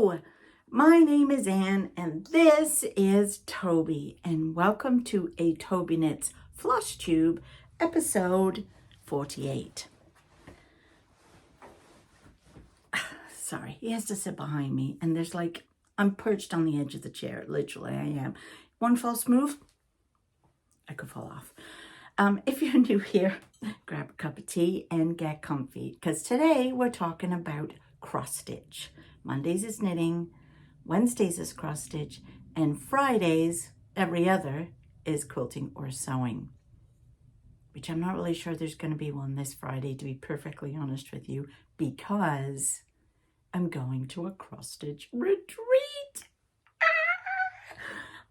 Hello, my name is Anne and this is Toby, and welcome to a Tobyknits Flosstube episode 48. Sorry, he has to sit behind me and there's like, I'm perched on the edge of the chair, literally I am. One false move, I could fall off. If you're new here, grab a cup of tea and get comfy, because today we're talking about cross stitch. Mondays is knitting, Wednesdays is cross stitch, and Fridays, every other, is quilting or sewing. Which I'm not really sure there's going to be one this Friday, to be perfectly honest with you, because I'm going to a cross stitch retreat.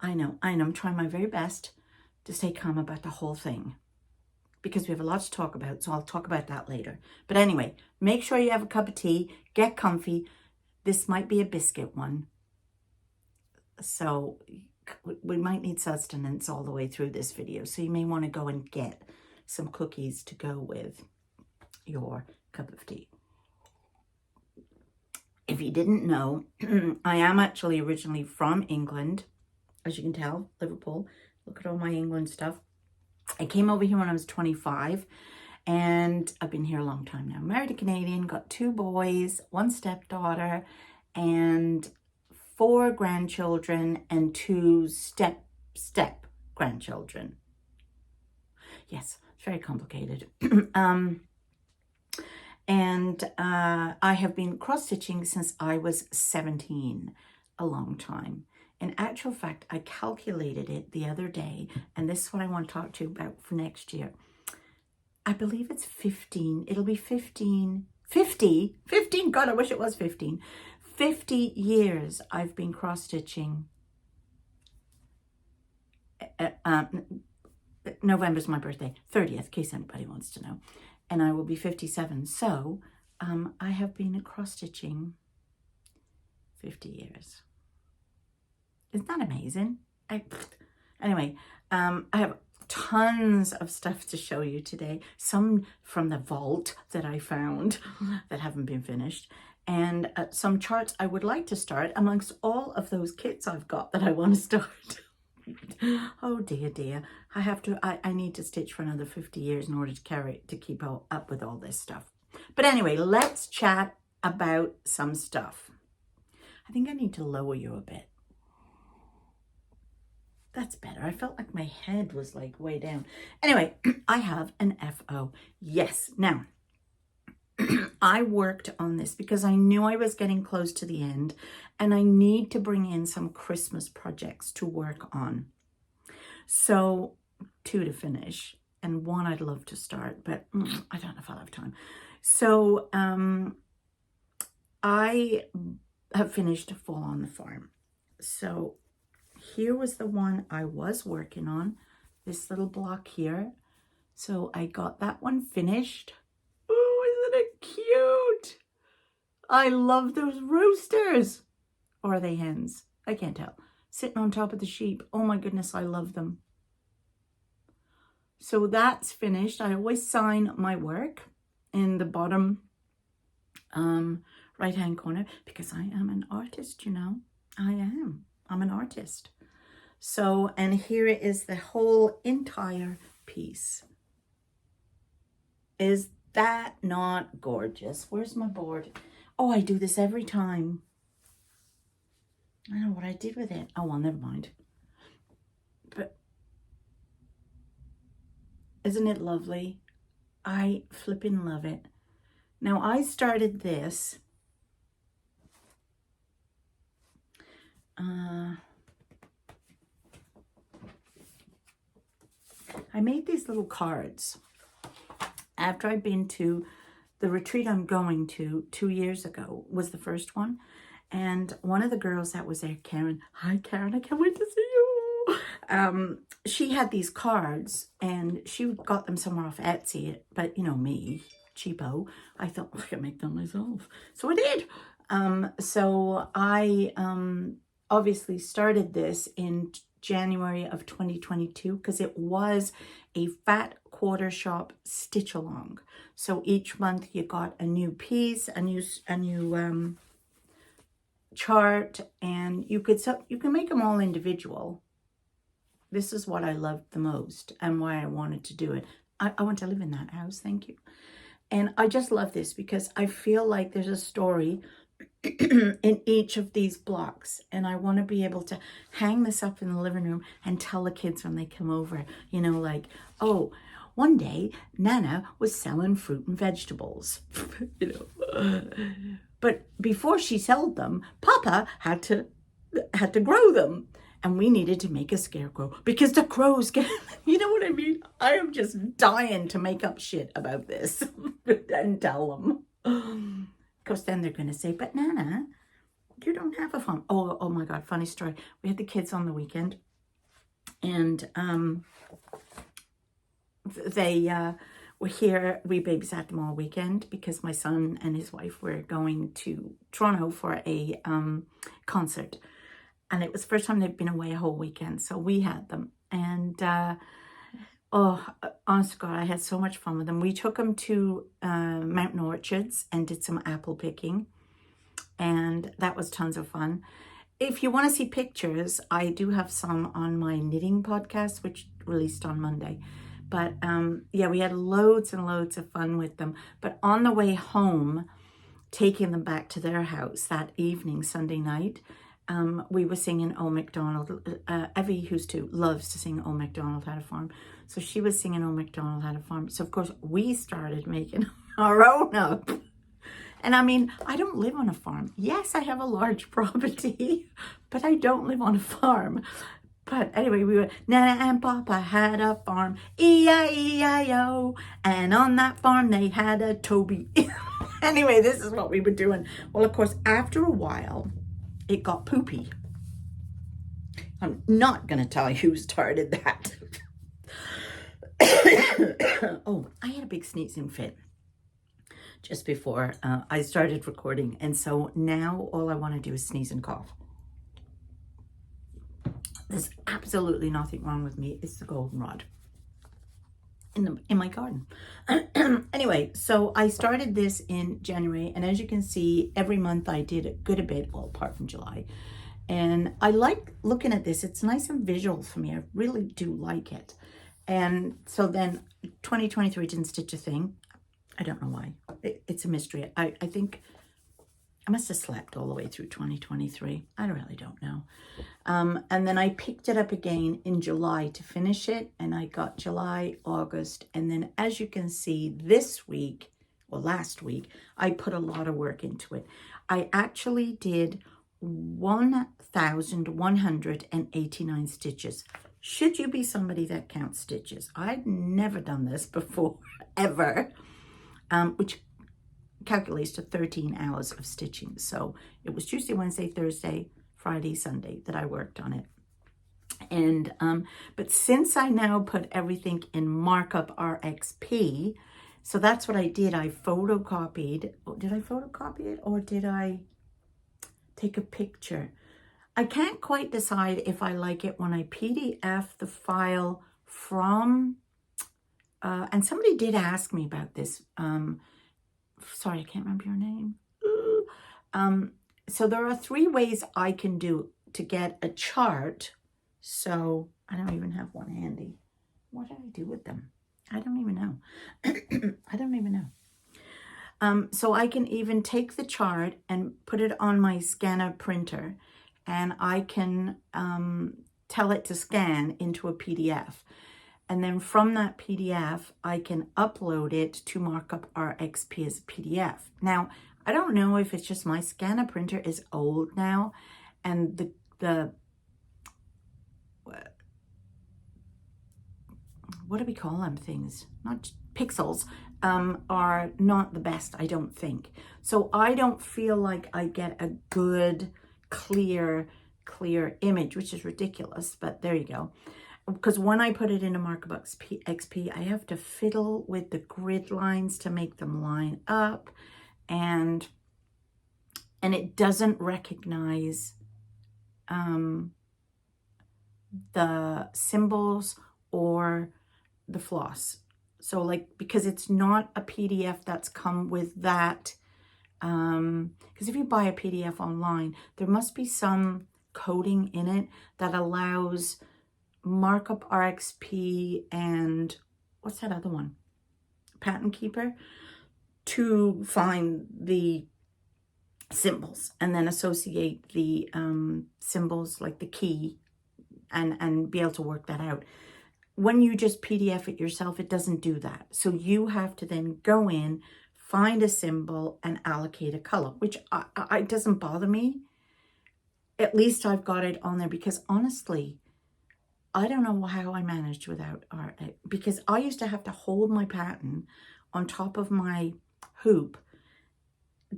I know, I'm trying my very best to stay calm about the whole thing, because we have a lot to talk about, so I'll talk about that later. But anyway, make sure you have a cup of tea, get comfy. This might be a biscuit one, so we might need sustenance all the way through this video, so you may want to go and get some cookies to go with your cup of tea. If you didn't know, I am actually originally from England, as you can tell, Liverpool. Look at all my England stuff. I came over here when I was 25, and I've been here a long time now. Married a Canadian, got 2 boys, 1 stepdaughter, and 4 grandchildren, and 2 step grandchildren. Yes, it's very complicated. And I have been cross-stitching since I was 17, a long time. In actual fact, I calculated it the other day, and this is what I want to talk to you about for next year. I believe it's 15. It'll be 50. God, I wish it was 15. 50 years I've been cross-stitching. November's my birthday, 30th, in case anybody wants to know. And I will be 57. So I have been cross-stitching 50 years. Isn't that amazing? Anyway, I have tons of stuff to show you today. Some from the vault that I found that haven't been finished. And some charts I would like to start amongst all of those kits I've got that I want to start. Oh dear. I need to stitch for another 50 years in order to keep up with all this stuff. But anyway, let's chat about some stuff. I think I need to lower you a bit. That's better. I felt like my head was like way down. Anyway, I have an FO. Yes. Now, I worked on this because I knew I was getting close to the end and I need to bring in some Christmas projects to work on. So 2 to finish and 1 I'd love to start, but I don't know if I'll have time. So I have finished Fall on the Farm. So here was the one I was working on, this little block here. So I got that one finished. Oh, isn't it cute? I love those roosters. Or are they hens? I can't tell. Sitting on top of the sheep. Oh my goodness, I love them. So that's finished. I always sign my work in the bottom right-hand corner because I am an artist, you know. I'm an artist. So, and here is the whole entire piece. Is that not gorgeous? Where's my board? Oh, I do this every time. I don't know what I did with it. Oh, well, never mind. But isn't it lovely? I flipping love it. Now, I started this. I made these little cards after I'd been to the retreat I'm going to 2 years ago, was the first one. And one of the girls that was there, Karen, hi Karen, I can't wait to see you. She had these cards and she got them somewhere off Etsy, but you know me, cheapo, I thought I could make them myself. So I did. So I obviously started this in January of 2022 because it was a fat quarter shop stitch along. So each month you got a new piece, a new chart, and you can make them all individual. This is what I loved the most and why I wanted to do it. I want to live in that house, thank you. And I just love this because I feel like there's a story in each of these blocks, and I want to be able to hang this up in the living room and tell the kids when they come over, you know, like, oh, one day Nana was selling fruit and vegetables, you know, but before she sold them, Papa had to grow them. And we needed to make a scarecrow because the crows get, you know what I mean? I am just dying to make up shit about this and tell them. Because then they're going to say, but Nana, you don't have a farm. Oh my God, funny story. We had the kids on the weekend, and they were here. We babysat them all weekend because my son and his wife were going to Toronto for a concert. And it was the first time they'd been away a whole weekend. So we had them. And, oh, honest to God, I had so much fun with them. We took them to Mountain Orchards and did some apple picking. And that was tons of fun. If you want to see pictures, I do have some on my knitting podcast, which released on Monday. But, yeah, we had loads and loads of fun with them. But on the way home, taking them back to their house that evening, Sunday night, we were singing Old MacDonald. Evie, who's 2, loves to sing Old MacDonald Had a Farm. So she was singing Old MacDonald Had a Farm. So, of course, we started making our own up. And, I mean, I don't live on a farm. Yes, I have a large property, but I don't live on a farm. But anyway, we were, Nana and Papa had a farm, E-I-E-I-O. And on that farm, they had a Toby. Anyway, this is what we were doing. Well, of course, after a while, it got poopy. I'm not going to tell you who started that. Oh, I had a big sneezing fit just before I started recording. And so now all I want to do is sneeze and cough. There's absolutely nothing wrong with me. It's the goldenrod in my garden. Anyway, so I started this in January, and as you can see, every month I did a good bit, well, apart from July. And I like looking at this. It's nice and visual for me. I really do like it. And so then 2023 didn't stitch a thing. I don't know why. It's a mystery. I think I must have slept all the way through 2023. I really don't know. And then I picked it up again in July to finish it. And I got July, August. And then as you can see this week, well, last week, I put a lot of work into it. I actually did 1,189 stitches. Should you be somebody that counts stitches? I'd never done this before, ever, which calculates to 13 hours of stitching. So it was Tuesday, Wednesday, Thursday, Friday, Sunday that I worked on it. And but since I now put everything in Markup RXP, so that's what I did. I photocopied. Did I photocopy it or did I take a picture? I can't quite decide if I like it when I PDF the file from, and somebody did ask me about this. Sorry, I can't remember your name. So there are 3 ways I can do to get a chart. So I don't even have one handy. What did I do with them? I don't even know. I don't even know. So I can even take the chart and put it on my scanner printer, and I can tell it to scan into a PDF. And then from that PDF, I can upload it to Markup RXP as a PDF. Now, I don't know if it's just my scanner printer is old now, and the what do we call them things? Not pixels, are not the best, I don't think. So I don't feel like I get a good, clear image, which is ridiculous, but there you go. Because when I put it into Markup XP, I have to fiddle with the grid lines to make them line up, and it doesn't recognize the symbols or the floss. So like, because it's not a PDF that's come with that Because if you buy a PDF online, there must be some coding in it that allows Markup RXP and what's that other one? Pattern Keeper, to find the symbols and then associate the symbols like the key and be able to work that out. When you just PDF it yourself, it doesn't do that. So you have to then go in, find a symbol and allocate a color, which I doesn't bother me. At least I've got it on there, because honestly, I don't know how I managed without art, because I used to have to hold my pattern on top of my hoop,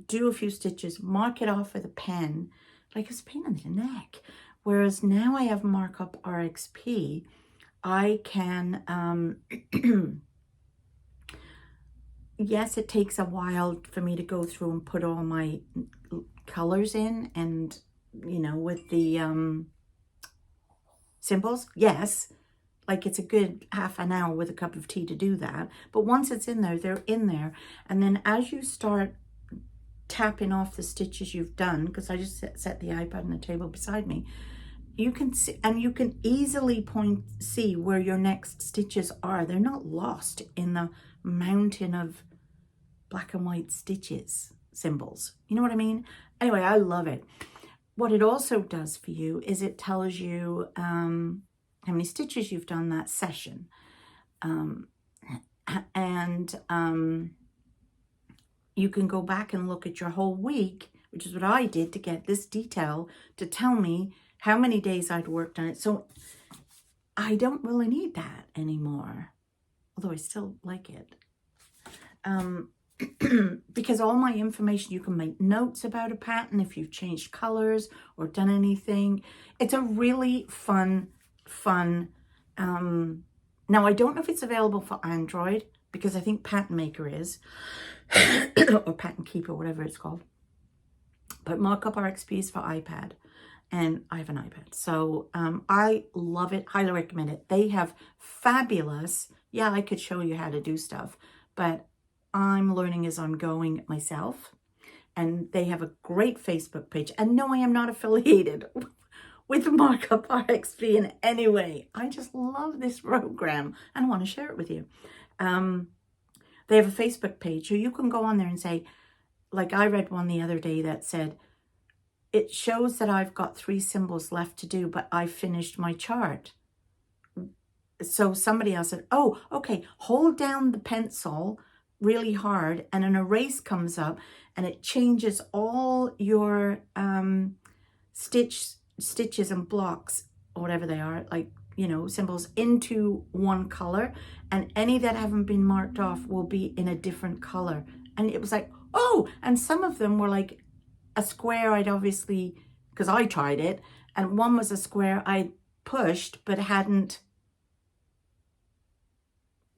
do a few stitches, mark it off with a pen, like it's a pain in the neck. Whereas now I have Markup RXP, I can, yes, it takes a while for me to go through and put all my colors in and, you know, with the symbols, yes, like it's a good half an hour with a cup of tea to do that. But once it's in there, they're in there. And then as you start tapping off the stitches you've done, because I just set the iPad on the table beside me, you can see, and you can easily see where your next stitches are. They're not lost in the mountain of black and white stitches, symbols. You know what I mean? Anyway, I love it. What it also does for you is it tells you how many stitches you've done that session. You can go back and look at your whole week, which is what I did to get this detail to tell me how many days I'd worked on it. So I don't really need that anymore, although I still like it. Because all my information, you can make notes about a pattern if you've changed colors or done anything. It's a really fun. Now, I don't know if it's available for Android, because I think Pattern Maker is, or Pattern Keeper, whatever it's called. But Markup RXP is for iPad, and I have an iPad. So I love it, highly recommend it. They have fabulous, yeah, I could show you how to do stuff, but I'm learning as I'm going myself. And they have a great Facebook page. And no, I am not affiliated with Markup RXP in any way. I just love this program and want to share it with you. They have a Facebook page, so you can go on there and say, like I read one the other day that said, it shows that I've got 3 symbols left to do, but I finished my chart. So somebody else said, oh, okay, hold down the pencil really hard and an erase comes up and it changes all your stitches and blocks or whatever they are, like, you know, symbols, into one color, and any that haven't been marked off will be in a different color. And it was like, oh, and some of them were like a square I'd obviously, because I tried it, and one was a square I pushed but hadn't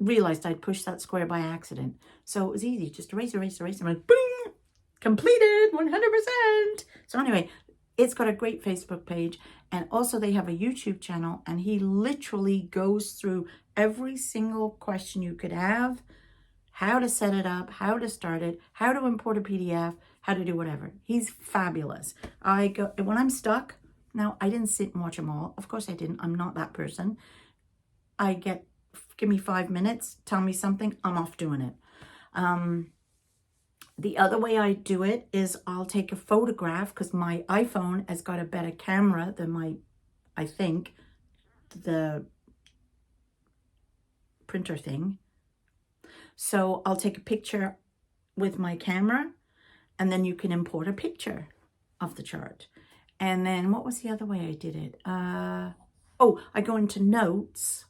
realized I'd pushed that square by accident. So it was easy, just erase, and like, boom, completed 100%. So anyway, it's got a great Facebook page, and also they have a YouTube channel, and he literally goes through every single question you could have, how to set it up, how to start it, how to import a PDF, how to do whatever. He's fabulous. When I'm stuck, now I didn't sit and watch them all. Of course I didn't. I'm not that person. Give me 5 minutes, tell me something, I'm off doing it. The other way I do it is I'll take a photograph, because my iPhone has got a better camera than I think, the printer thing. So I'll take a picture with my camera, and then you can import a picture of the chart. And then what was the other way I did it? I go into notes,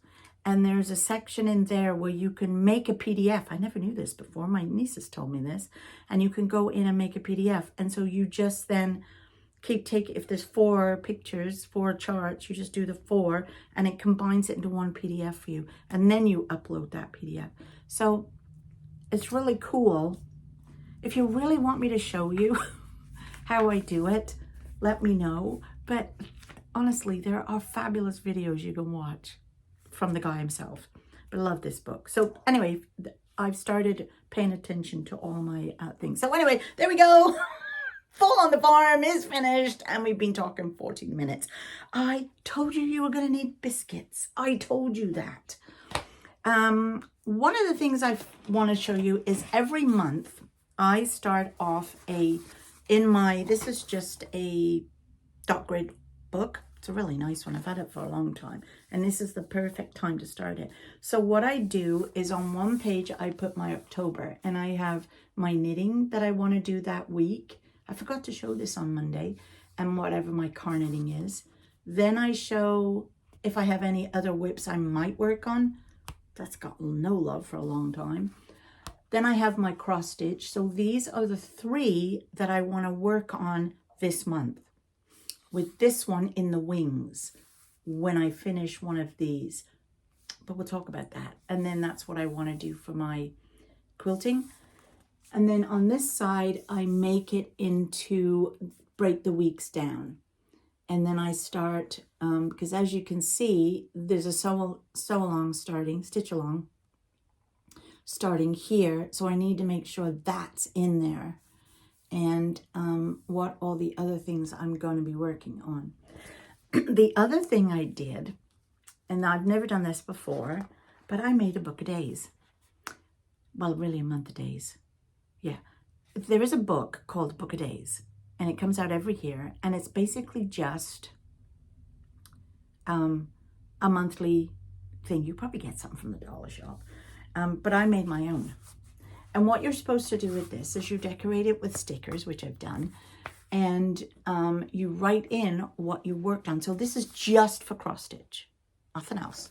and there's a section in there where you can make a PDF. I never knew this before. My nieces told me this. And you can go in and make a PDF. And so you just then if there's 4 pictures, 4 charts, you just do the 4, and it combines it into one PDF for you. And then you upload that PDF. So it's really cool. If you really want me to show you how I do it, let me know. But honestly, there are fabulous videos you can watch from the guy himself. But I love this book. So anyway, I've started paying attention to all my things. So anyway, there we go. Fall on the Farm is finished, and we've been talking 14 minutes. I told you were going to need biscuits. I told you that. One of the things I want to show you is every month I start off this is just a dot grid book. It's a really nice one. I've had it for a long time, and this is the perfect time to start it. So what I do is on one page, I put my October, and I have my knitting that I want to do that week. I forgot to show this on Monday, and whatever my car knitting is. Then I show if I have any other whips I might work on. That's got no love for a long time. Then I have my cross stitch. So these are the 3 that I want to work on this month, with this one in the wings when I finish one of these. But we'll talk about that. And then that's what I want to do for my quilting. And then on this side, I make it into, break the weeks down. And then I start, because as you can see, there's a sew along starting, stitch along starting here. So I need to make sure that's in there. And what all the other things I'm going to be working on. The other thing I did, and I've never done this before, but I made a book of days. Well, really a month of days. Yeah. There is a book called Book of Days, and it comes out every year, and it's basically just a monthly thing. You probably get something from the dollar shop, but I made my own. And what you're supposed to do with this is you decorate it with stickers, which I've done, and you write in what you worked on. So this is just for cross stitch, nothing else.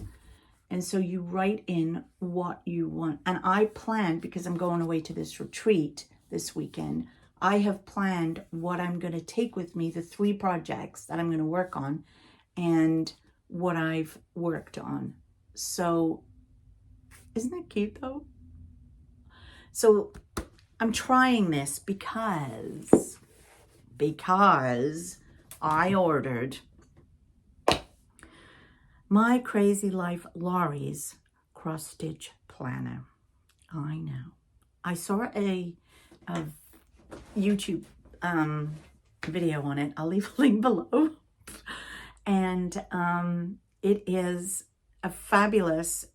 And so you write in what you want. And I planned, because I'm going away to this retreat this weekend, I have planned what I'm going to take with me, the 3 projects that I'm going to work on, and what I've worked on. So isn't that cute though? So I'm trying this because I ordered My Crazy Life Laurie's cross stitch planner. I know. I saw a YouTube video on it. I'll leave a link below. And it is a fabulous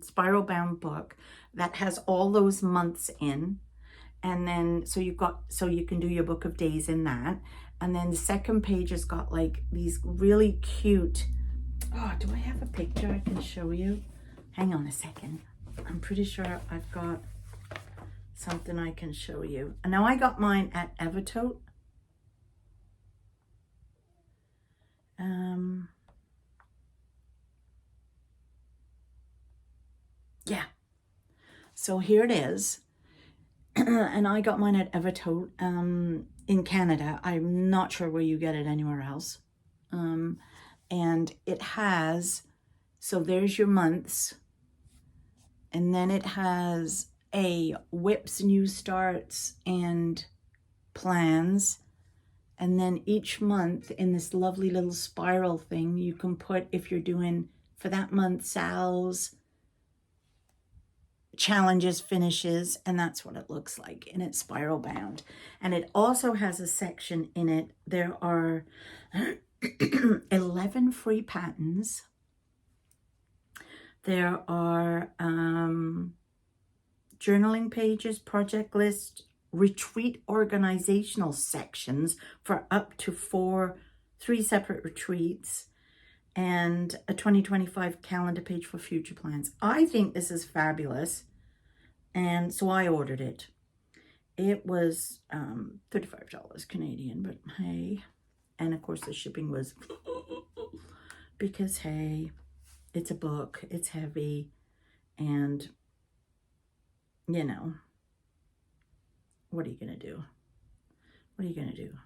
spiral bound book that has all those months in, and then so you can do your book of days in that. And then the second page has got like these really cute, oh, do I have a picture I can show you? Hang on a second. I'm pretty sure I've got something I can show you. And now I got mine at Evertote. Yeah. So here it is. And I got mine at Evertote in Canada. I'm not sure where you get it anywhere else. And it has, so there's your months. And then it has a whips, new starts, and plans. And then each month in this lovely little spiral thing, you can put, if you're doing for that month, SALs, challenges, finishes, and that's what it looks like. And it's spiral bound. And it also has a section in it. There are 11 free patterns. There are journaling pages, project list, retreat organizational sections for up to 3 separate retreats, and a 2025 calendar page for future plans. I think this is fabulous, and so I ordered it. It was $35 Canadian, but hey, and of course the shipping was because hey, it's a book, it's heavy, and you know, what are you gonna do? What are you gonna do?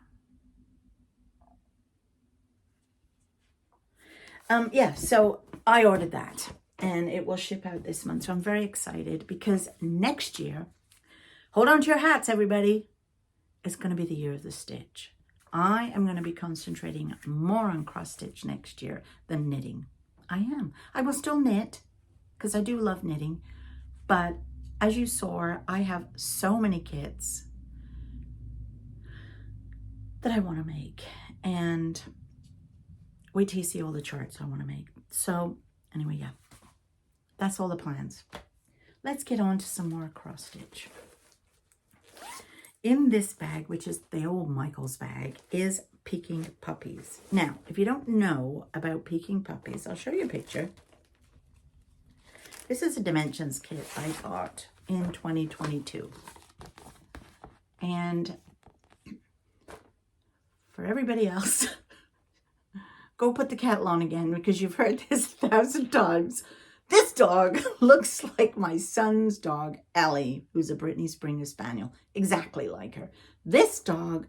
Yeah, so I ordered that, and it will ship out this month. So I'm very excited because next year, hold on to your hats, everybody. It's going to be the year of the stitch. I am going to be concentrating more on cross stitch next year than knitting. I am. I will still knit because I do love knitting, But as you saw, I have so many kits that I want to make, and wait till you see all the charts I want to make. So anyway, yeah, that's all the plans. Let's get on to some more cross stitch. In this bag, which is the old Michael's bag, is Peking Puppies. Now, if you don't know about Peking Puppies, I'll show you a picture. This is a dimensions kit I got in 2022. And for everybody else, go put the kettle on again, because you've heard this 1,000 times. This dog looks like my son's dog, Ellie, who's a Brittany Springer Spaniel. Exactly like her. This dog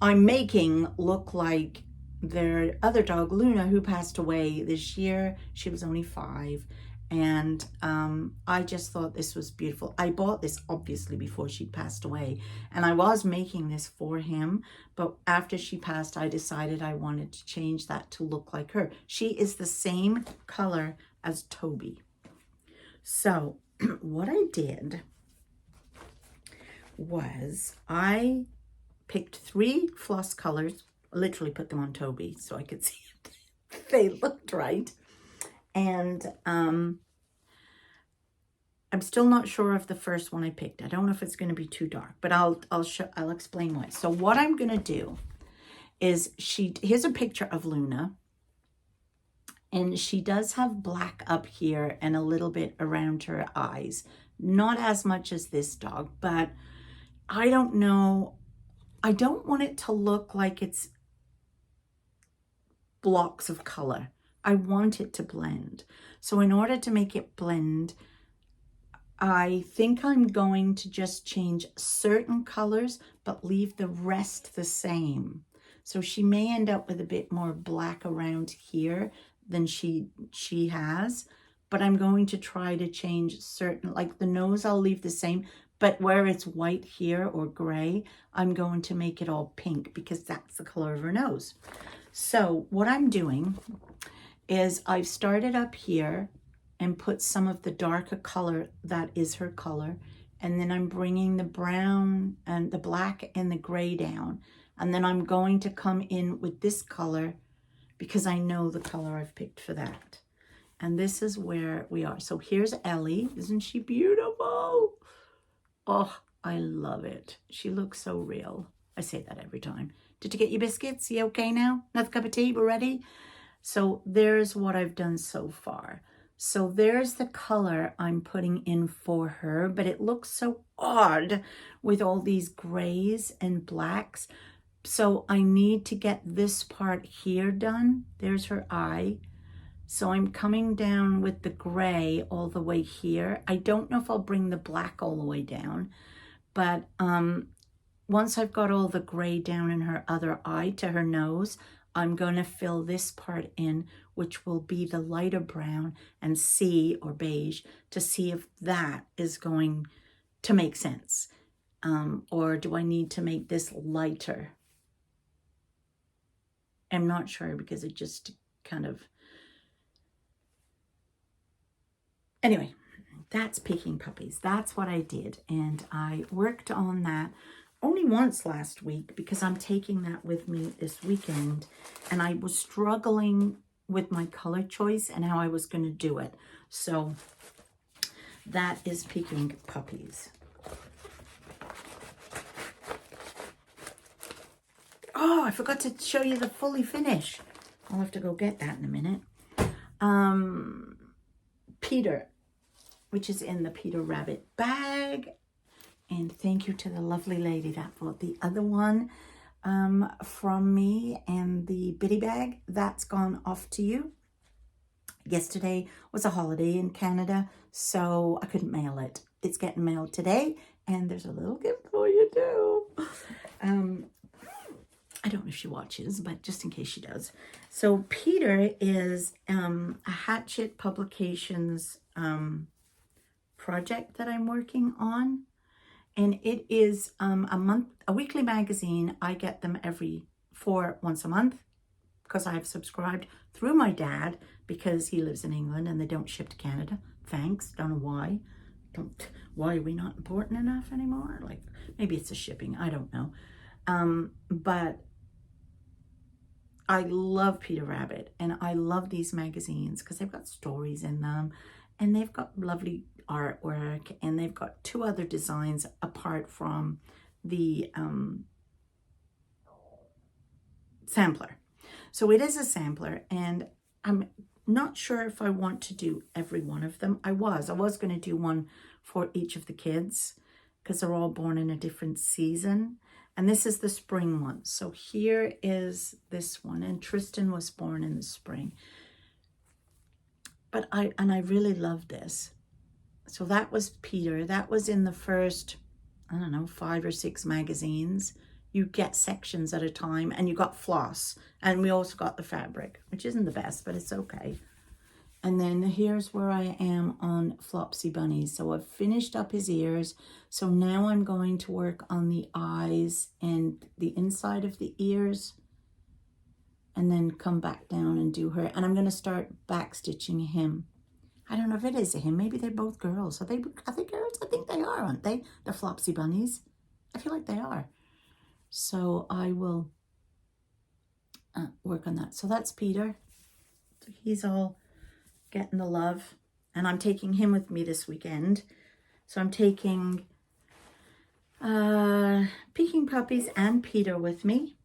I'm making look like their other dog, Luna, who passed away this year. She was only 5. And I just thought this was beautiful. I bought this obviously before she passed away, and I was making this for him, but after she passed, I decided I wanted to change that to look like her. She is the same color as Toby. So what I did was I picked 3 floss colors, literally put them on Toby so I could see if they looked right. And I'm still not sure of the first one I picked. I don't know if it's going to be too dark, but I'll explain why. So what I'm going to do is here's a picture of Luna, and she does have black up here and a little bit around her eyes. Not as much as this dog, but I don't know. I don't want it to look like it's blocks of color. I want it to blend. So in order to make it blend, I think I'm going to just change certain colors, but leave the rest the same. So she may end up with a bit more black around here than she has, but I'm going to try to change certain, like the nose I'll leave the same, but where it's white here or gray, I'm going to make it all pink because that's the color of her nose. So what I'm doing is I've started up here and put some of the darker color that is her color, and then I'm bringing the brown and the black and the gray down, and then I'm going to come in with this color because I know the color I've picked for that. And this is where we are. So here's Ellie. Isn't she beautiful? Oh, I love it. She looks so real. I say that every time. Did you get your biscuits? You okay now? Another cup of tea? We're ready? So there's what I've done so far. So there's the color I'm putting in for her, but it looks so odd with all these grays and blacks. So I need to get this part here done. There's her eye. So I'm coming down with the gray all the way here. I don't know if I'll bring the black all the way down, but once I've got all the gray down in her other eye to her nose, I'm going to fill this part in, which will be the lighter brown, and see, or beige, to see if that is going to make sense. Or do I need to make this lighter? I'm not sure because it just kind of... Anyway, that's Peking Puppies. That's what I did. And I worked on that only once last week because I'm taking that with me this weekend, and I was struggling with my color choice and how I was going to do it. So that is Peking Puppies. Oh, I forgot to show you the fully finish. I'll have to go get that in a minute. Peter, which is in the Peter Rabbit bag. And thank you to the lovely lady that bought the other one from me, and the bitty bag, that's gone off to you. Yesterday was a holiday in Canada, so I couldn't mail it. It's getting mailed today, and there's a little gift for you too. I don't know if she watches, but just in case she does. So Peter is a Hachette Publications project that I'm working on. And it is a weekly magazine. I get them once a month. because I've subscribed through my dad because he lives in England and they don't ship to Canada. Thanks. Don't know why. Why are we not important enough anymore? Like, maybe it's the shipping. I don't know. But I love Peter Rabbit, and I love these magazines because they've got stories in them, and they've got lovely artwork, and they've got 2 other designs apart from the sampler. So it is a sampler, and I'm not sure if I want to do every one of them. I was going to do one for each of the kids because they're all born in a different season. And this is the spring one. So here is this one. And Tristan was born in the spring. But I really love this. So that was Peter. That was in the first, I don't know, 5 or 6 magazines. You get sections at a time, and you got floss. And we also got the fabric, which isn't the best, but it's okay. And then here's where I am on Flopsy Bunnies. So I've finished up his ears. So now I'm going to work on the eyes and the inside of the ears, and then come back down and do her. And I'm going to start back stitching him. I don't know if it is a him. Maybe they're both girls. Are they girls? I think they are, aren't they? The Flopsy Bunnies. I feel like they are. So I will work on that. So that's Peter. So he's all getting the love, and I'm taking him with me this weekend. So I'm taking Peking Puppies and Peter with me.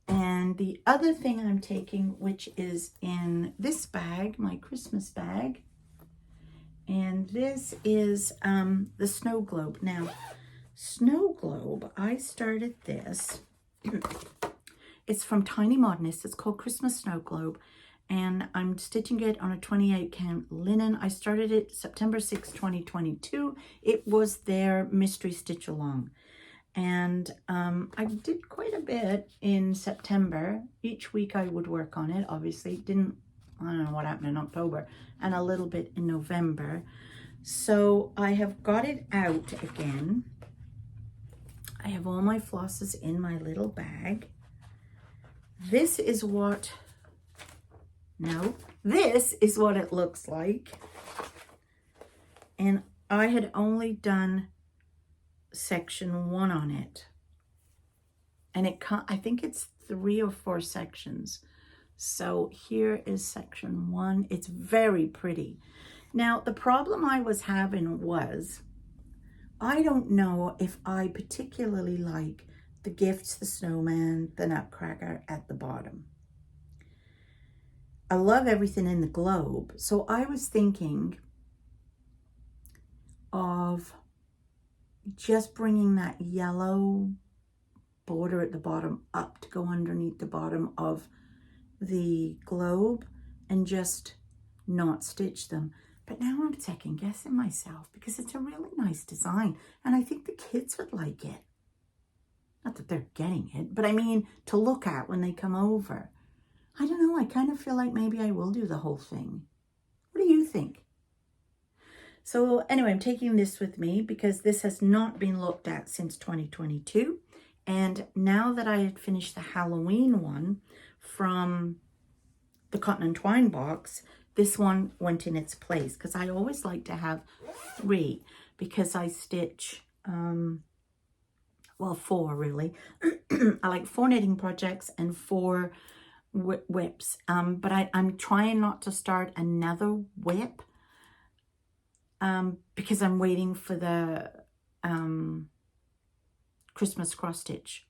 And the other thing I'm taking, which is in this bag, my Christmas bag, and this is the snow globe. Now, snow globe, I started this. It's from Tiny Modernist. It's called Christmas Snow Globe. And I'm stitching it on a 28 count linen. I started it September 6, 2022. It was their mystery stitch along. And I did quite a bit in September. Each week I would work on it. Obviously, I don't know what happened in October, and a little bit in November. So I have got it out again. I have all my flosses in my little bag. This is what... Now, this is what it looks like. And I had only done section 1 on it. And I think it's 3 or 4 sections. So here is section 1. It's very pretty. Now, the problem I was having was, I don't know if I particularly like the gifts, the snowman, the nutcracker at the bottom. I love everything in the globe. So I was thinking of just bringing that yellow border at the bottom up to go underneath the bottom of the globe and just not stitch them. But now I'm second guessing myself because it's a really nice design and I think the kids would like it. Not that they're getting it, but I mean to look at when they come over. I don't know, I kind of feel like maybe I will do the whole thing. What do you think? So anyway, I'm taking this with me because this has not been looked at since 2022. And now that I had finished the Halloween one from the Cotton and Twine box, this one went in its place because I always like to have 3 because I stitch, well, 4 really. I like 4 knitting projects and 4 whips, but I'm trying not to start another whip because I'm waiting for the Christmas cross stitch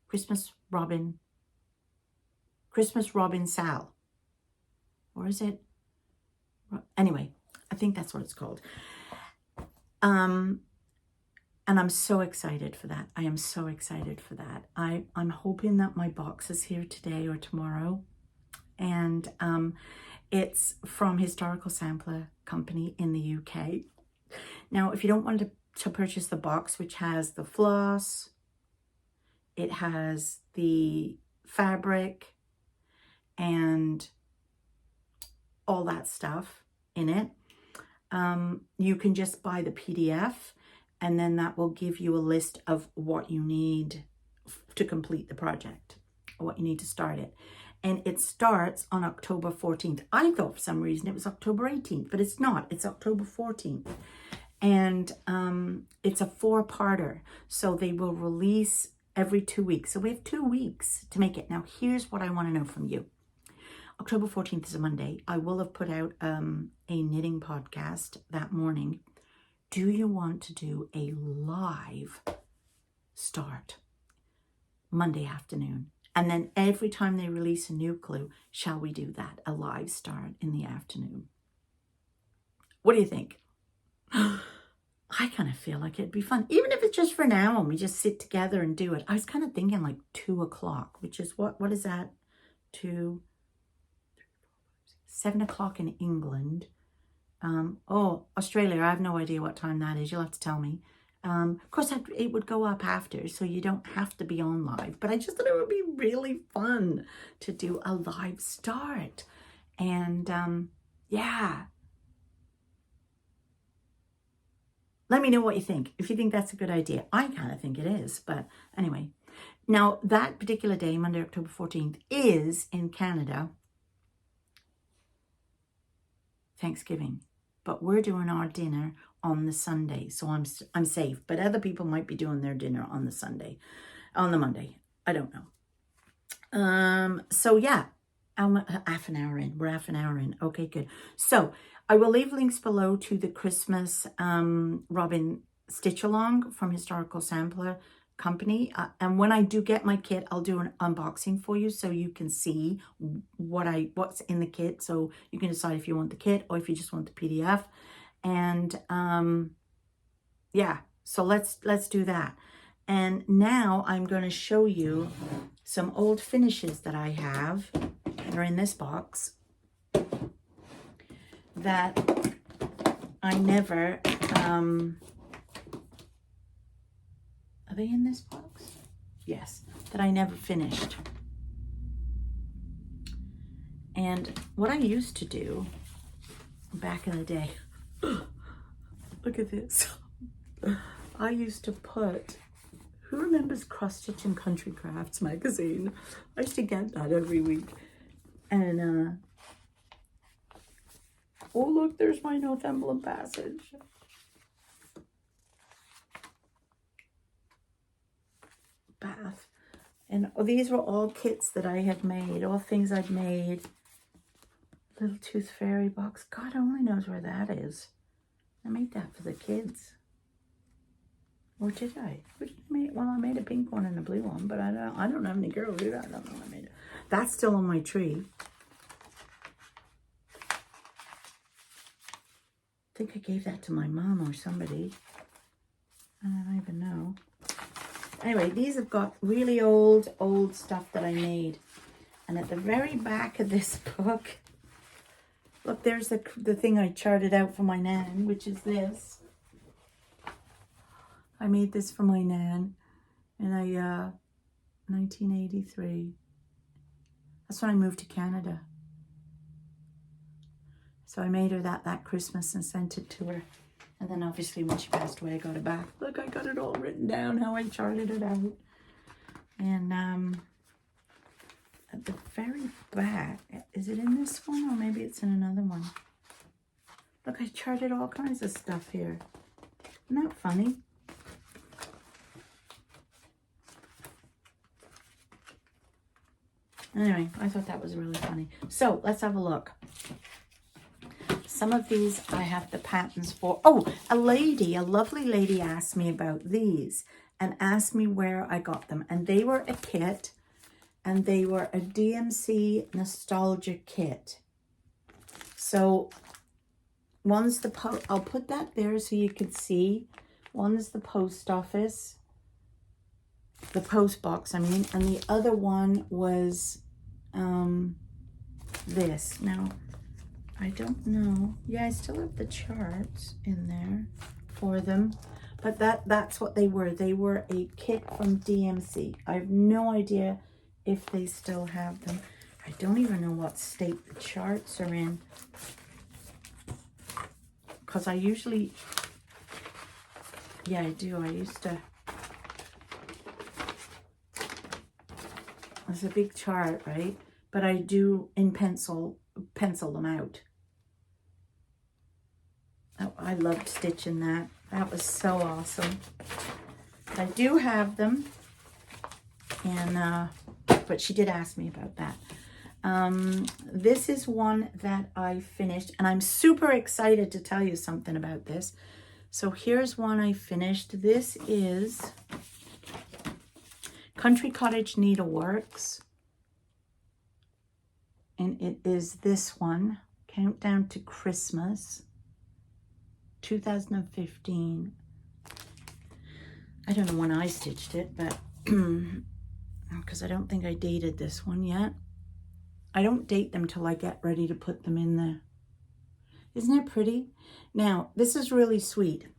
Christmas Robin SAL, or is it? Anyway, I think that's what it's called. And I'm so excited for that. I am so excited for that. I'm hoping that my box is here today or tomorrow. And it's from Historical Sampler Company in the UK. Now, if you don't want to purchase the box, which has the floss, it has the fabric and all that stuff in it, you can just buy the PDF. And then that will give you a list of what you need to complete the project. what you need to start it. And it starts on October 14th. I thought for some reason it was October 18th, but it's not. It's October 14th. And it's a 4-parter. So they will release every 2 weeks. So we have 2 weeks to make it. Now, here's what I want to know from you. October 14th is a Monday. I will have put out a knitting podcast that morning. Do you want to do a live start Monday afternoon? And then every time they release a new clue, shall we do that? A live start in the afternoon. What do you think? I kind of feel like it'd be fun. Even if it's just for an hour and we just sit together and do it. I was kind of thinking like 2 o'clock, which is what is that? 7 o'clock in England. Oh, Australia, I have no idea what time that is. You'll have to tell me. Of course, it would go up after, so you don't have to be on live. But I just thought it would be really fun to do a live start. And yeah. Let me know what you think. If you think that's a good idea. I kind of think it is. But anyway. Now, that particular day, Monday, October 14th, is in Canada Thanksgiving. But we're doing our dinner on the Sunday, so I'm safe. But other people might be doing their dinner on the Sunday, on the Monday. I don't know. So yeah, I'm half an hour in. We're half an hour in. Okay, good. So I will leave links below to the Christmas Robin Stitch Along from Historical Sampler Company. And when I do get my kit, I'll do an unboxing for you so you can see what's in the kit. So you can decide if you want the kit or if you just want the PDF. And yeah, so let's do that. And now I'm going to show you some old finishes that I have that are in this box that I never are they in this box? Yes, that I never finished. And what I used to do back in the day, look at this. I used to put, who remembers Cross Stitch and Country Crafts magazine? I used to get that every week. And, oh look, there's my Northumberland Passage. Bath. And these were all kits that I had made, all things I'd made. Little Tooth Fairy box. God only knows where that is. I made that for the kids. Or did I? What did I make? Well, I made a pink one and a blue one, but I don't have any girls do that. I don't know what I made it. That's still on my tree. I think I gave that to my mom or somebody. I don't even know. Anyway, these have got really old stuff that I made. And at the very back of this book, look, there's the thing I charted out for my nan, which is this. I made this for my nan in 1983. That's when I moved to Canada. So I made her that Christmas and sent it to her. And then obviously when she passed away, I got it back. Look, I got it all written down, how I charted it out. And at the very back, is it in this one or maybe it's in another one? Look, I charted all kinds of stuff here. Isn't that funny? Anyway, I thought that was really funny. So let's have a look. Some of these I have the patterns for. Oh, a lovely lady asked me about these and asked me where I got them. And they were a kit, and they were a DMC nostalgia kit. So one's the I'll put that there so you can see. One's the post office, the post box, I mean, and the other one was this. Now, I don't know. Yeah, I still have the charts in there for them. But that's what they were. They were a kit from DMC. I have no idea if they still have them. I don't even know what state the charts are in. Because I usually... Yeah, I do. I used to... It's a big chart, right? But I do in pencil them out. Oh, I loved stitching that. That was so awesome. I do have them, and but she did ask me about that. This is one that I finished, and I'm super excited to tell you something about this. So here's one I finished. This is Country Cottage Needleworks, and it is this one, Countdown to Christmas 2015. I don't know when I stitched it, but because I don't think I dated this one yet. I don't date them till I get ready to put them in there. Isn't it pretty? Now, this is really sweet.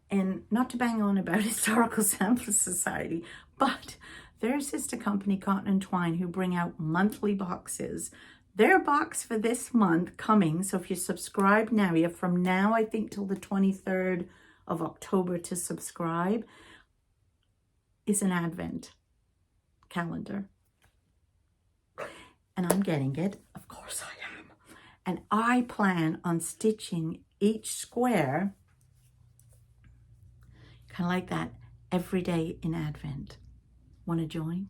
And not to bang on about Historical Sampler Society, but their sister company, Cotton and Twine, who bring out monthly boxes. Their box for this month coming, so if you subscribe now, you have from now, I think, till the 23rd of October to subscribe, is an Advent calendar. And I'm getting it. Of course I am. And I plan on stitching each square kind of like that every day in Advent. Want to join?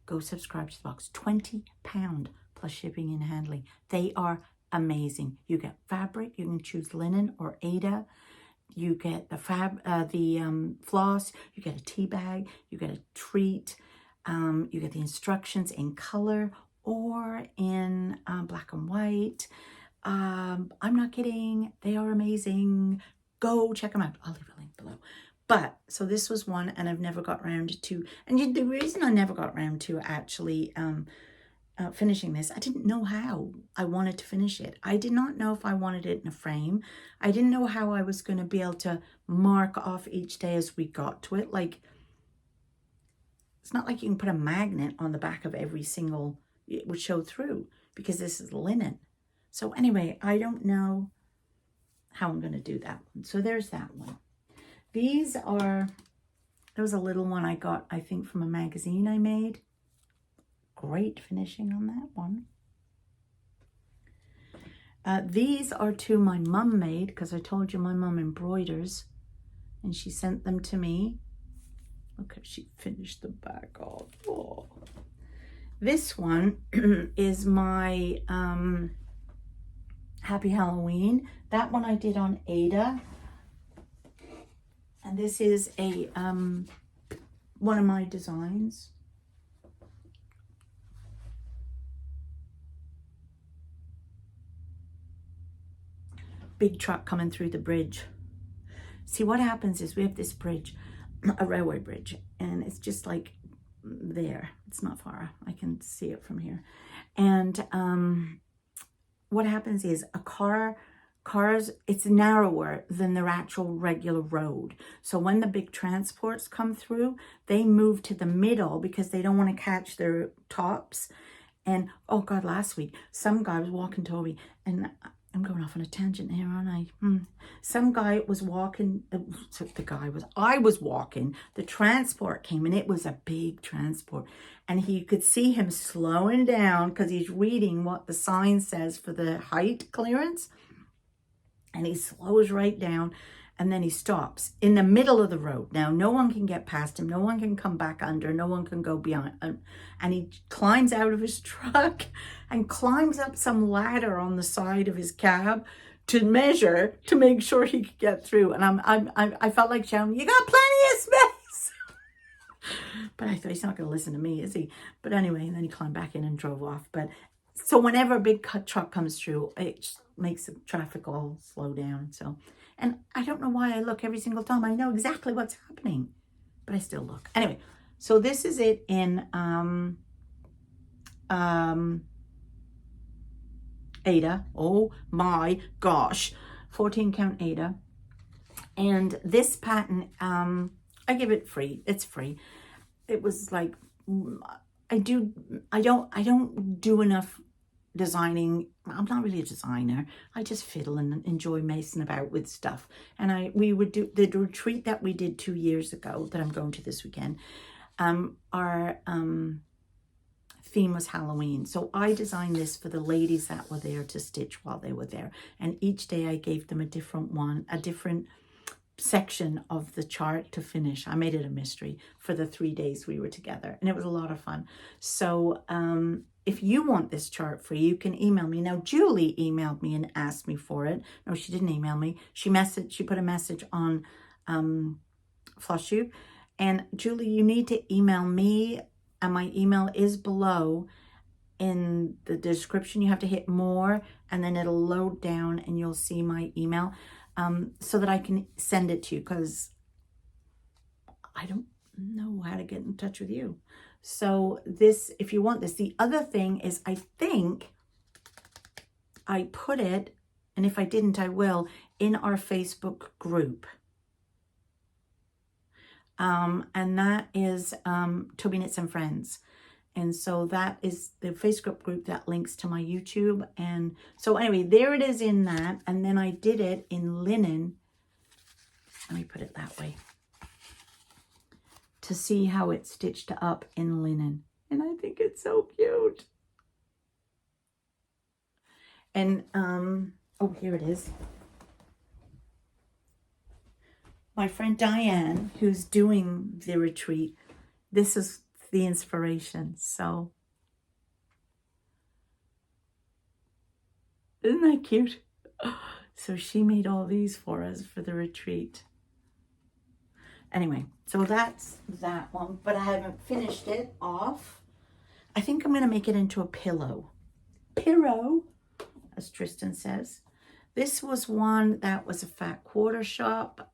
Go subscribe to the box. £20 plus shipping and handling. They are amazing. You get fabric. You can choose linen or Aida. You get the floss. You get a tea bag. You get a treat. You get the instructions in color or in black and white. I'm not kidding. They are amazing. Go check them out. I'll leave a link below. But, so this was one, and I've never got around to, and the reason I never got around to actually finishing this, I didn't know how I wanted to finish it. I did not know if I wanted it in a frame. I didn't know how I was going to be able to mark off each day as we got to it. Like, it's not like you can put a magnet on the back of every single, it would show through, because this is linen. So anyway, I don't know how I'm going to do that one. So there's that one. These are, there was a little one I got, I think, from a magazine I made. Great finishing on that one. These are two my mum made, because I told you my mum embroiders, and she sent them to me. Look how she finished the back off. Oh. This one is my Happy Halloween. That one I did on Aida. And this is a one of my designs. Big truck coming through the bridge. See, what happens is we have this bridge, a railway bridge, and it's just like there. It's not far. I can see it from here. And what happens is cars, it's narrower than their actual regular road. So when the big transports come through, they move to the middle because they don't want to catch their tops. And, oh God, last week, some guy was walking, Toby, and I'm going off on a tangent here, aren't I? Some guy was walking, I was walking, the transport came, and it was a big transport. And he could see him slowing down because he's reading what the sign says for the height clearance. And he slows right down, and then he stops in the middle of the road. Now, no one can get past him. No one can come back under. No one can go beyond. And he climbs out of his truck and climbs up some ladder on the side of his cab to measure, to make sure he could get through. And I felt like shouting, "You got plenty of space!" But I thought, he's not going to listen to me, is he? But anyway, and then he climbed back in and drove off. But so whenever a big truck comes through, it just makes the traffic all slow down. So, and I don't know why I look every single time. I know exactly what's happening, but I still look. Anyway, so this is it in Aida. Oh my gosh, 14 count Aida. And this pattern, I give it free. It's free. It was like, I don't do enough designing. I'm not really a designer. I just fiddle and enjoy messing about with stuff. And we would do the retreat that we did 2 years ago that I'm going to this weekend. Our theme was Halloween. So I designed this for the ladies that were there to stitch while they were there. And each day I gave them a different one, a different section of the chart to finish. I made it a mystery for the 3 days we were together, and it was a lot of fun. So if you want this chart free, you can email me. Now, Julie emailed me and asked me for it. No, she didn't email me. She put a message on Flosstube. And Julie, you need to email me, and my email is below in the description. You have to hit more, and then it'll load down, and you'll see my email, so that I can send it to you, because I don't know how to get in touch with you. So this, if you want this, the other thing is, I think I put it, and if I didn't, I will, in our Facebook group. And that is Tobyknits and Friends. And so that is the Facebook group that links to my YouTube. And so anyway, there it is in that. And then I did it in linen. Let me put it that way, to see how it's stitched up in linen. And I think it's so cute. And, oh, here it is. My friend Diane, who's doing the retreat, this is the inspiration. So, isn't that cute? So she made all these for us for the retreat. Anyway, so that's that one, but I haven't finished it off. I think I'm going to make it into a pillow. Pillow, as Tristan says. This was one that was a fat quarter shop.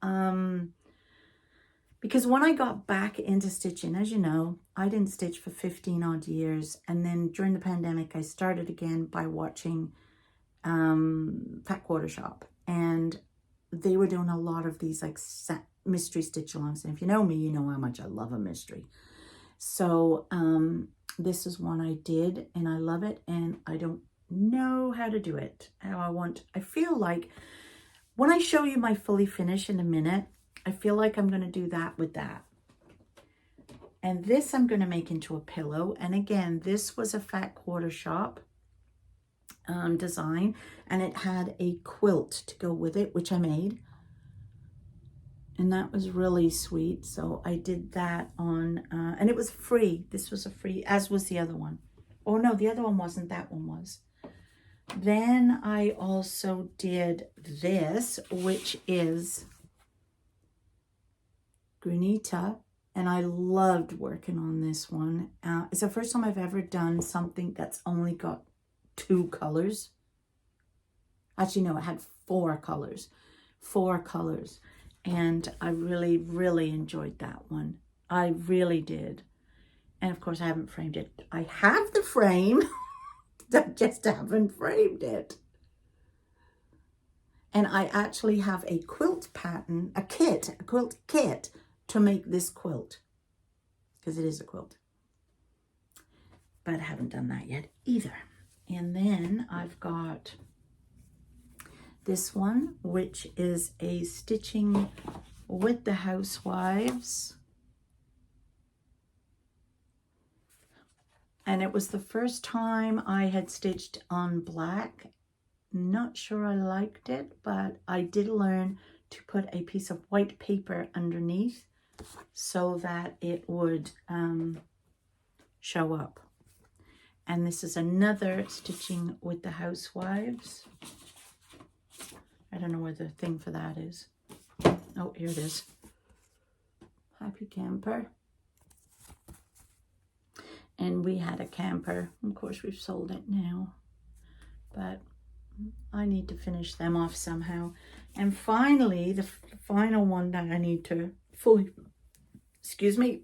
Because when I got back into stitching, as you know, I didn't stitch for 15 odd years. And then during the pandemic, I started again by watching Fat Quarter Shop. And they were doing a lot of these like mystery stitch alongs. And if you know me, you know how much I love a mystery. So this is one I did, and I love it. And I don't know how to do it. I feel like when I show you my fully finish in a minute, I feel like I'm going to do that with that. And this I'm going to make into a pillow. And again, this was a Fat Quarter Shop design, and it had a quilt to go with it, which I made. And that was really sweet. So I did that on, and it was free. This was a free, as was the other one. Oh no, the other one wasn't, that one was. Then I also did this, which is Granita, and I loved working on this one. It's the first time I've ever done something that's only got 2 colors. Actually, no, it had 4 colors. 4 colors. And I really, really enjoyed that one. I really did. And of course, I haven't framed it. I have the frame. I just haven't framed it. And I actually have a quilt pattern, a quilt kit to make this quilt, because it is a quilt. But I haven't done that yet either. And then I've got this one, which is a stitching with the housewives. And it was the first time I had stitched on black. Not sure I liked it, but I did learn to put a piece of white paper underneath so that it would show up. And this is another stitching with the housewives. I don't know where the thing for that is. Oh, here it is. Happy camper. And we had a camper. Of course, we've sold it now. But I need to finish them off somehow. And finally, the final one that I need to fully,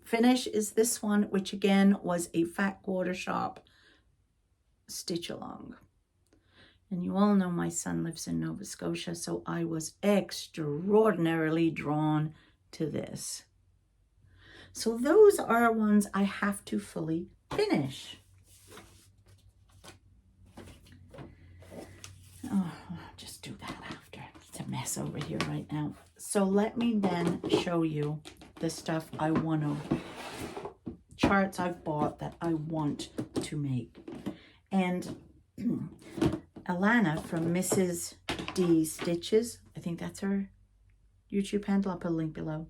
finish is this one, which again was a Fat Quarter Shop stitch along. And you all know my son lives in Nova Scotia, so I was extraordinarily drawn to this. So those are ones I have to fully finish. Oh, I'll just do that after. It's a mess over here right now. So let me then show you the stuff I want to, charts I've bought that I want to make. And Alana from Mrs. D Stitches, I think that's her YouTube handle, I'll put a link below,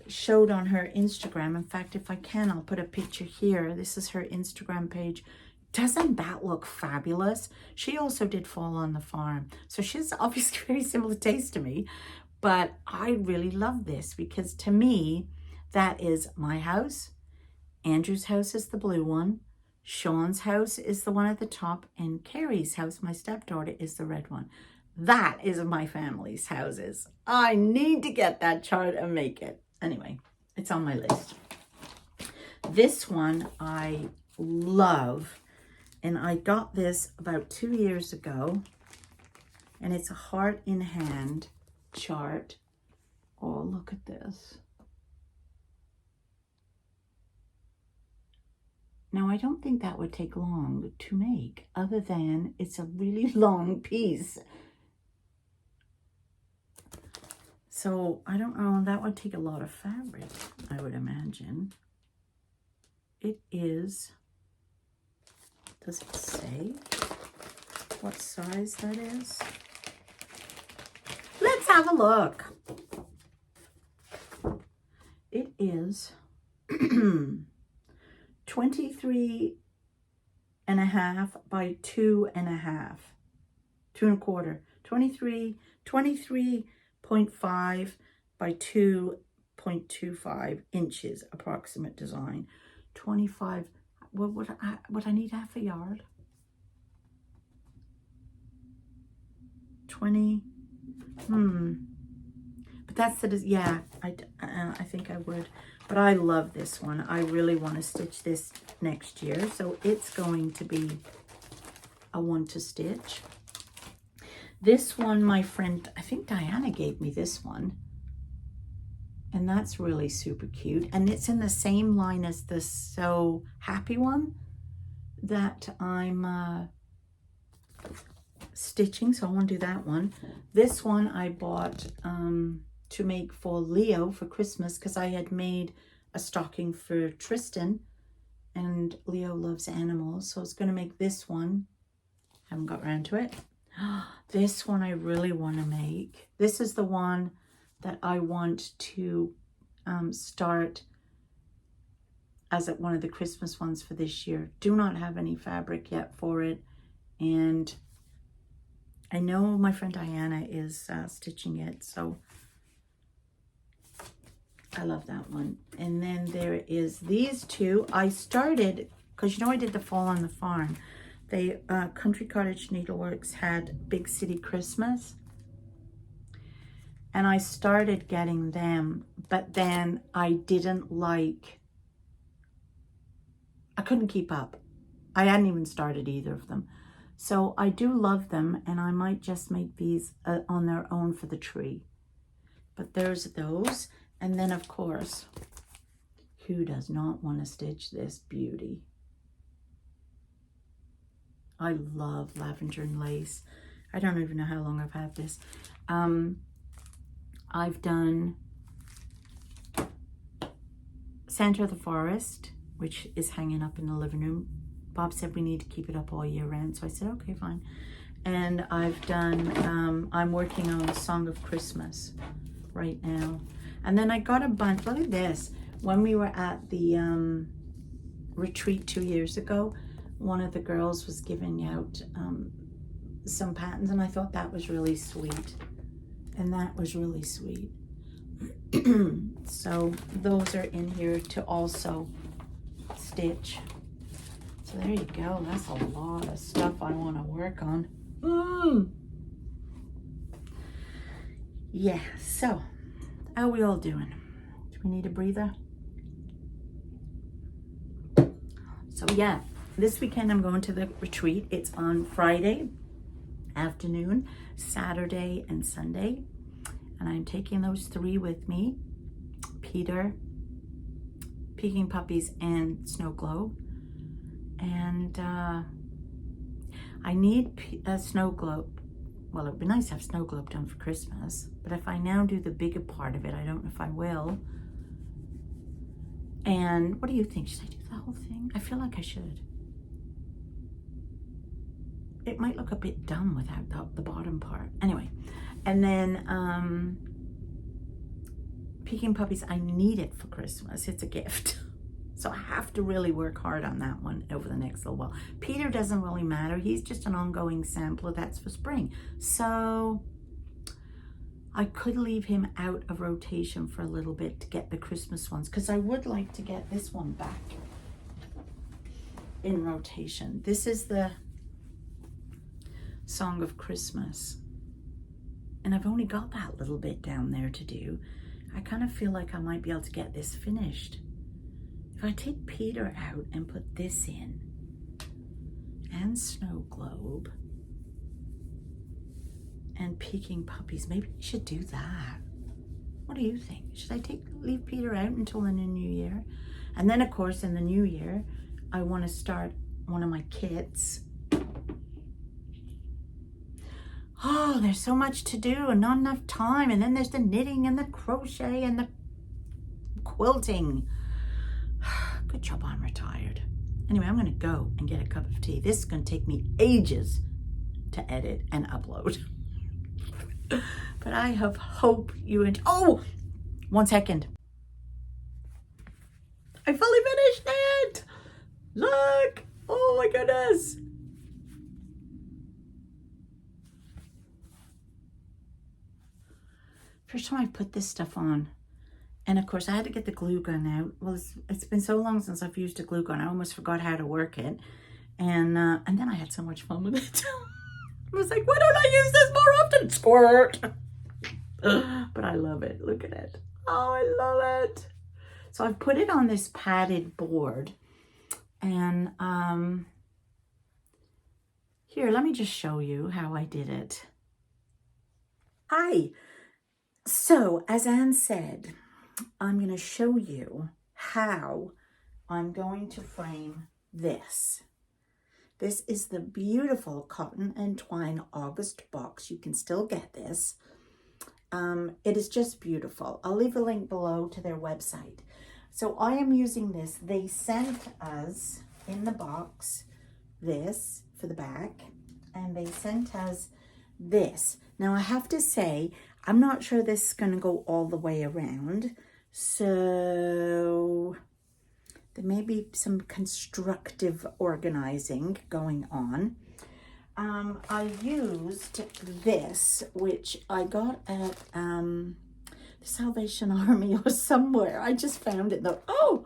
showed on her Instagram. In fact, if I can, I'll put a picture here. This is her Instagram page. Doesn't that look fabulous? She also did Fall on the Farm. So she's obviously very similar taste to me, but I really love this because to me, that is my house. Andrew's house is the blue one. Sean's house is the one at the top, and Carrie's house, my stepdaughter, is the red one. That is my family's houses. I need to get that chart and make it. Anyway, it's on my list. This one I love, and I got this about 2 years ago, and it's a heart in hand chart. Oh, look at this. Now, I don't think that would take long to make, other than it's a really long piece. So, I don't know, that would take a lot of fabric, I would imagine. It is, does it say what size that is? Let's have a look. It is 23 and a half by 2 and a half, 2 and a quarter, 23.5 by 2.25 inches, approximate design. 25, would I need half a yard? 20, but that's the, yeah, I think I would. But I love this one. I really want to stitch this next year. So it's going to be a one to stitch. This one, my friend, I think Diana gave me this one. And that's really super cute. And it's in the same line as the So Happy one that I'm stitching. So I want to do that one. This one I bought to make for Leo for Christmas, because I had made a stocking for Tristan, and Leo loves animals, so I was going to make this one. Haven't got around to it. This one I really want to make. This is the one that I want to start as one of the Christmas ones for this year. Do not have any fabric yet for it, and I know my friend Diana is stitching it, so I love that one. And then there is these two. I started, because you know I did the Fall on the Farm. They, Country Cottage Needleworks had Big City Christmas. And I started getting them, but then I didn't like, I couldn't keep up. I hadn't even started either of them. So I do love them, and I might just make these on their own for the tree. But there's those. And then, of course, who does not want to stitch this beauty? I love lavender and lace. I don't even know how long I've had this. I've done Center of the Forest, which is hanging up in the living room. Bob said we need to keep it up all year round, so I said, okay, fine. And I've done, I'm working on Song of Christmas right now. And then I got a bunch, look at this. When we were at the retreat 2 years ago, one of the girls was giving out some patterns, and I thought that was really sweet. And that was really sweet. So those are in here to also stitch. So there you go. That's a lot of stuff I want to work on. Yeah, so how are we all doing? Do we need a breather? So yeah, this weekend I'm going to the retreat. It's on Friday afternoon, Saturday, and Sunday. And I'm taking those 3 with me. Peter, Peking Puppies, and Snow Globe. And I need a snow globe. Well, it would be nice to have snow globe done for Christmas. But if I now do the bigger part of it, I don't know if I will. And what do you think? Should I do the whole thing? I feel like I should. It might look a bit dumb without the bottom part. Anyway, and then Peking Puppies, I need it for Christmas. It's a gift. So I have to really work hard on that one over the next little while. Peter doesn't really matter. He's just an ongoing sampler. That's for spring. So I could leave him out of rotation for a little bit to get the Christmas ones, because I would like to get this one back in rotation. This is the Song of Christmas. And I've only got that little bit down there to do. I kind of feel like I might be able to get this finished. If I take Peter out and put this in, and Snow Globe, and Peking Puppies, maybe I should do that. What do you think? Should I leave Peter out until the new year? And then, of course, in the new year, I want to start one of my kits. Oh, there's so much to do and not enough time. And then there's the knitting and the crochet and the quilting. Good job I'm retired. Anyway, I'm going to go and get a cup of tea. This is going to take me ages to edit and upload. But I hope you enjoy. Oh, 1 second. I fully finished it. Look. Oh my goodness. First time I put this stuff on. And of course I had to get the glue gun out. Well, it's been so long since I've used a glue gun. I almost forgot how to work it. And then I had so much fun with it. I was like, why don't I use this more often? Squirt. But I love it. Look at it. Oh, I love it. So I've put it on this padded board. And here, let me just show you how I did it. Hi. So, as Anne said, I'm going to show you how I'm going to frame this. This is the beautiful Cotton and Twine August box. You can still get this. It is just beautiful. I'll leave a link below to their website. So I am using this. They sent us in the box this for the back, and they sent us this. Now I have to say, I'm not sure this is going to go all the way around. So there may be some constructive organizing going on. I used this, which I got at the Salvation Army or somewhere. I just found it though. Oh,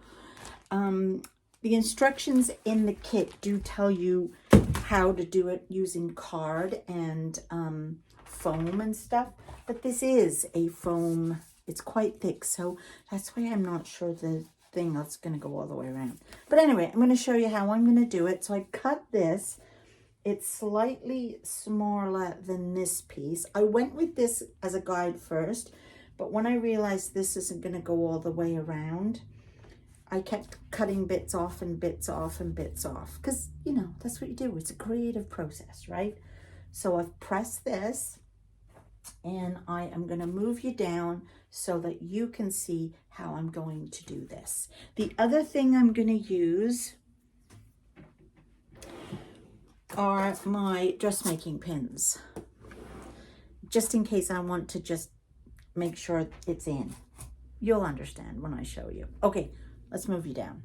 the instructions in the kit do tell you how to do it using card and foam and stuff. But this is a foam. It's quite thick, so that's why I'm not sure the thing that's going to go all the way around. But anyway, I'm going to show you how I'm going to do it. So I cut this. It's slightly smaller than this piece. I went with this as a guide first, but when I realized this isn't going to go all the way around, I kept cutting bits off and bits off and bits off. Because, you know, that's what you do. It's a creative process, right? So I've pressed this. And I am going to move you down so that you can see how I'm going to do this. The other thing I'm going to use are my dressmaking pins, just in case I want to just make sure it's in. You'll understand when I show you. Okay, let's move you down.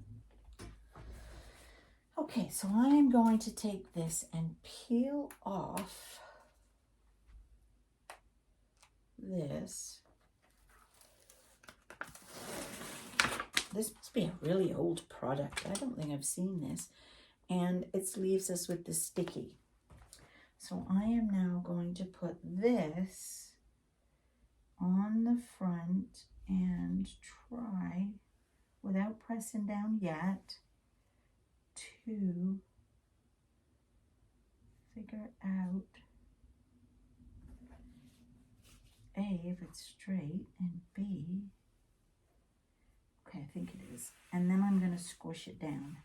Okay, so I am going to take this and peel off this. This must be a really old product. I don't think I've seen this. And it leaves us with the sticky. So I am now going to put this on the front and try, without pressing down yet, to figure out A, if it's straight, and B, okay, I think it is. And then I'm going to squish it down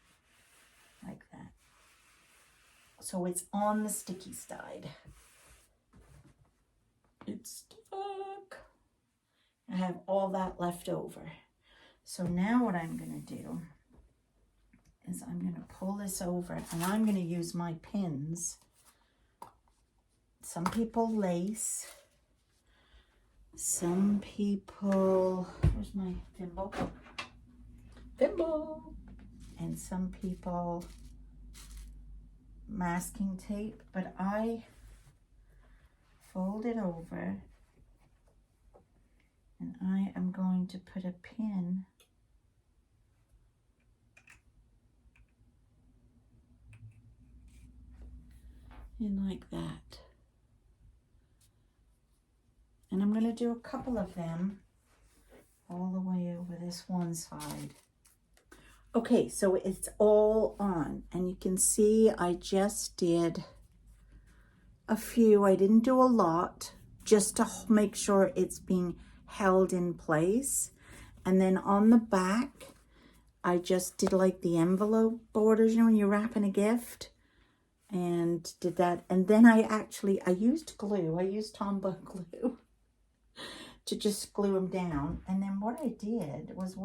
like that. So it's on the sticky side. It's stuck. I have all that left over. So now what I'm going to do is I'm going to pull this over and I'm going to use my pins. Some people lace. Some people, where's my thimble? Thimble! And some people masking tape, but I fold it over and I am going to put a pin in like that. And I'm going to do a couple of them all the way over this one side. Okay, so it's all on, and you can see I just did a few. I didn't do a lot, just to make sure it's being held in place. And then on the back, I just did like the envelope borders, you know, when you're wrapping a gift, and did that. And then I used glue. I used Tombow glue to just glue them down. And then what I did was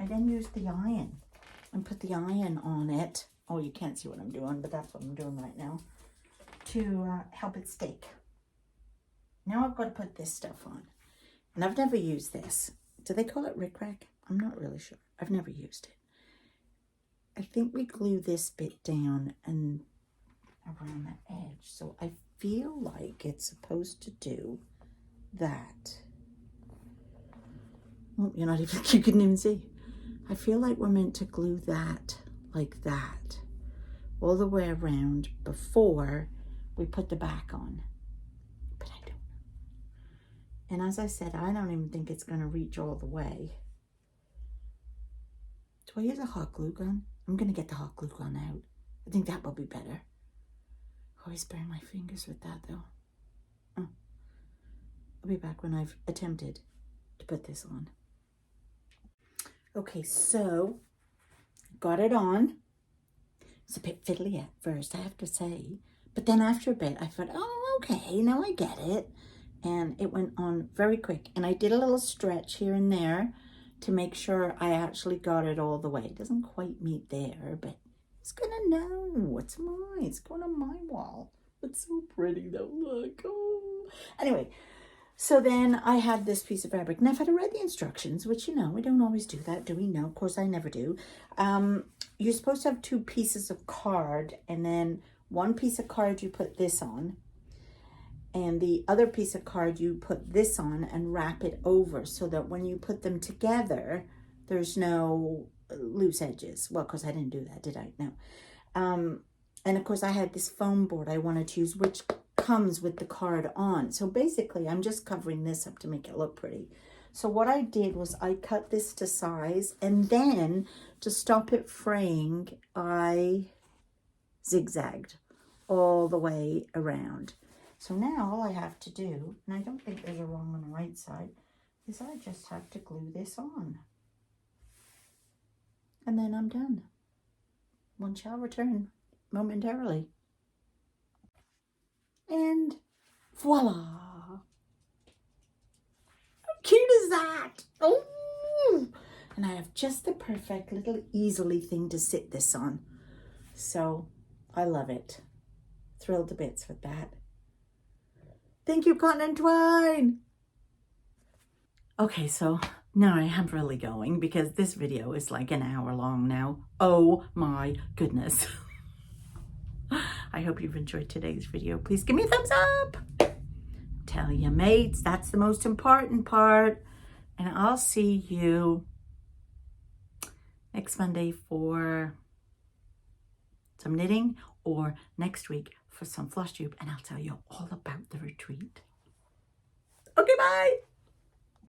I then used the iron and put the iron on it. Oh, you can't see what I'm doing, but that's what I'm doing right now to help it stick. Now I've got to put this stuff on. And I've never used this. Do they call it rickrack? I'm not really sure. I've never used it. I think we glue this bit down and around the edge. So I feel like it's supposed to do that. Oh, you couldn't even see. I feel like we're meant to glue that like that all the way around before we put the back on. But I don't know. And as I said, I don't even think it's going to reach all the way. Do I use a hot glue gun? I'm going to get the hot glue gun out. I think that will be better. I always burn my fingers with that though. Oh. I'll be back when I've attempted to put this on. Okay, so got it on. It's a bit fiddly at first, I have to say. But then after a bit, I thought, oh, okay, now I get it. And it went on very quick. And I did a little stretch here and there to make sure I actually got it all the way. It doesn't quite meet there, but it's gonna know. It's mine. It's going on my wall. It's so pretty though, look. Oh. Anyway, so then I had this piece of fabric. Now, if I'd have read the instructions, which, you know, we don't always do that, do we? No, of course I never do. You're supposed to have 2 pieces of card, and then one piece of card you put this on, and the other piece of card you put this on and wrap it over so that when you put them together, there's no loose edges. Well, of course I didn't do that, did I? No. And of course I had this foam board I wanted to use, which comes with the card on. So basically I'm just covering this up to make it look pretty. So what I did was I cut this to size, and then to stop it fraying, I zigzagged all the way around. So now all I have to do, and I don't think there's a wrong on the right side, is I just have to glue this on. And then I'm done. One shall return momentarily. And voila! How cute is that? Oh! And I have just the perfect little easily thing to sit this on. So I love it. Thrilled to bits with that. Thank you, Cotton and Twine. Okay, so now I am really going because this video is like an hour long now. Oh my goodness. I hope you've enjoyed today's video. Please give me a thumbs up. Tell your mates, that's the most important part. And I'll see you next Monday for some knitting, or next week for some floss tube, and I'll tell you all about the retreat. Okay, bye.